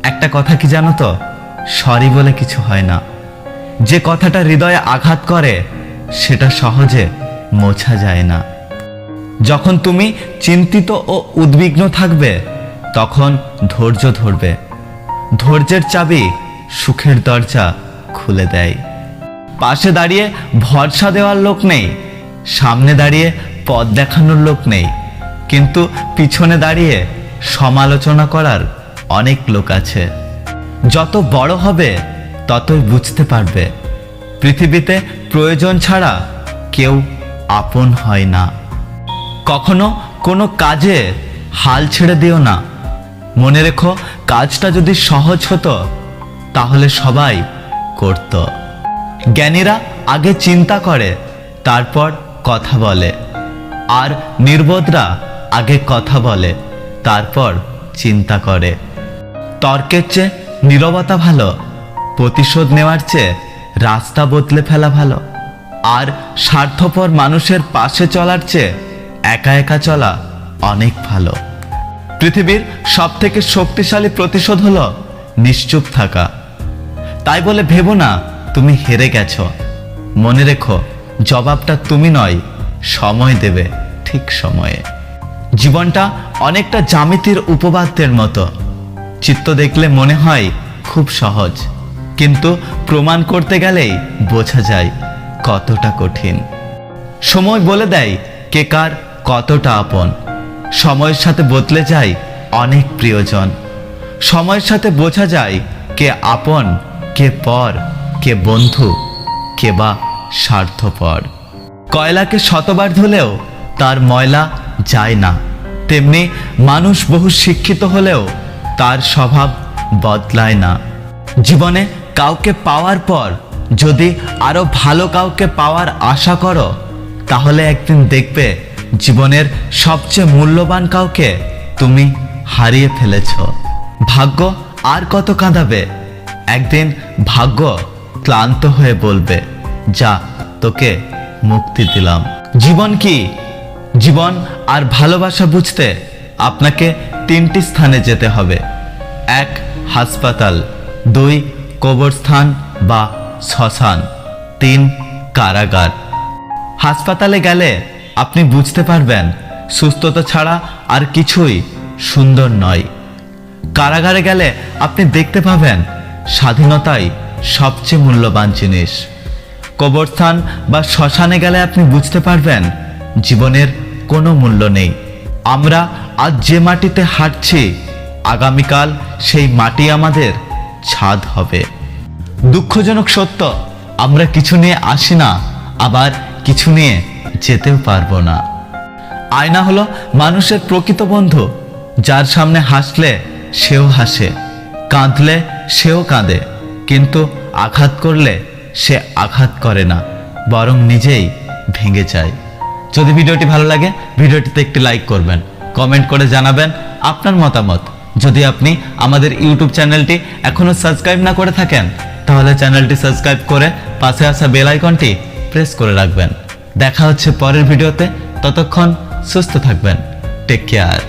একটা কথা কি জানো তো, সরি বলে কিছু হয় না। যে কথাটা হৃদয়ে আঘাত করে সেটা সহজে মোছা যায় না। যখন তুমি চিন্তিত ও উদ্বিগ্ন থাকবে তখন ধৈর্য ধরবে। ধৈর্যের চাবি সুখের দরজা খুলে দেয়। পাশে দাঁড়িয়ে ভরসা দেওয়ার লোক নেই, সামনে দাঁড়িয়ে পথ দেখানোর লোক নেই, কিন্তু পিছনে দাঁড়িয়ে সমালোচনা করার অনেক লোক আছে। যত বড় হবে ততই বুঝতে পারবে পৃথিবীতে প্রয়োজন ছাড়া কেউ আপন হয় না। কখনো কোনো কাজে হাল ছেড়ে দিও না। মনে রেখো, কাজটা যদি সহজ হতো তাহলে সবাই করত। জ্ঞানীরা আগে চিন্তা করে তারপর কথা বলে, আর নির্বোধরা আগে কথা বলে তারপর চিন্তা করে। তর্কের চেয়ে নীরবতা ভালো, প্রতিশোধ নেওয়ার চেয়ে রাস্তা বদলে ফেলা ভালো, আর স্বার্থপর মানুষের পাশে চলার চেয়ে একা একা চলা অনেক ভালো। পৃথিবীর সবথেকে শক্তিশালী প্রতিশোধ হলো নিশ্চুপ থাকা। তাই বলে ভেবো না তুমি হেরে গেছো। মনে রেখো, জবাবটা তুমি নয়, সময় দেবে ঠিক সময়ে। জীবনটা অনেকটা জ্যামিতির উপপাদ্যের মতো। চিত্র দেখলে মনে হয় খুব সহজ, কিন্তু প্রমাণ করতে গেলেই বোঝা যায় কতটা কঠিন। সময় বলে দেয় কে কার কতটা আপন। সময়ের সাথে বদলে যায় অনেক প্রিয়জন। সময়ের সাথে বোঝা যায় কে আপন, কে পর, কে বন্ধু, কে বা স্বার্থপর। কয়লাকে শতবার ধুলেও তার ময়লা যায় না, তেমনি মানুষ বহু শিক্ষিত হলেও তার স্বভাব বদলায় না। জীবনে কাউকে পাওয়ার পর যদি আরো ভালো কাউকে পাওয়ার আশা করো, তাহলে একদিন দেখবে জীবনের সবচেয়ে মূল্যবান কাউকে তুমি হারিয়ে ফেলেছ। ভাগ্য আর কত কাঁদাবে? একদিন ভাগ্য ক্লান্ত হয়ে বলবে, যা, তোকে মুক্তি দিলাম। জীবন কি? জীবন আর ভালোবাসা বুঝতে আপনাকে 3টি স্থানে যেতে হবে। 1, হাসপাতাল। 2, কবরস্থান বা শ্মশান। 3, কারাগার। হাসপাতালে গেলে আপনি বুঝতে পারবেন সুস্থতা ছাড়া আর কিছুই সুন্দর নয়। কারাগারে গেলে আপনি দেখতে পাবেন স্বাধীনতাই সবচেয়ে মূল্যবান জিনিস। কবরস্থান বা শ্মশানে গেলে আপনি বুঝতে পারবেন জীবনের কোনো মূল্য নেই। আমরা আজ যে মাটিতে হাঁটছি, আগামীকাল সেই মাটি আমাদের ছাদ হবে। দুঃখজনক সত্য, আমরা কিছু নিয়ে আসি না, আবার কিছু নিয়ে যেতেও পারবো না। আয়না হলো মানুষের প্রকৃত বন্ধু। যার সামনে হাসলে সেও হাসে, কাঁদলে সেও কাঁদে, কিন্তু আঘাত করলে সে আঘাত করে না, বরং নিজেই ভেঙে যায়। যদি ভিডিওটি ভালো লাগে, ভিডিওটিতে একটি লাইক করবেন, কমেন্ট করে জানাবেন আপনার মতামত। যদি আপনি আমাদের ইউটিউব চ্যানেলটি এখনো সাবস্ক্রাইব না করে থাকেন, তাহলে চ্যানেলটি সাবস্ক্রাইব করে পাশে আসা বেল আইকনটি প্রেস করে রাখবেন। দেখা হচ্ছে পরের ভিডিওতে। ততক্ষণ সুস্থ থাকবেন। Take care.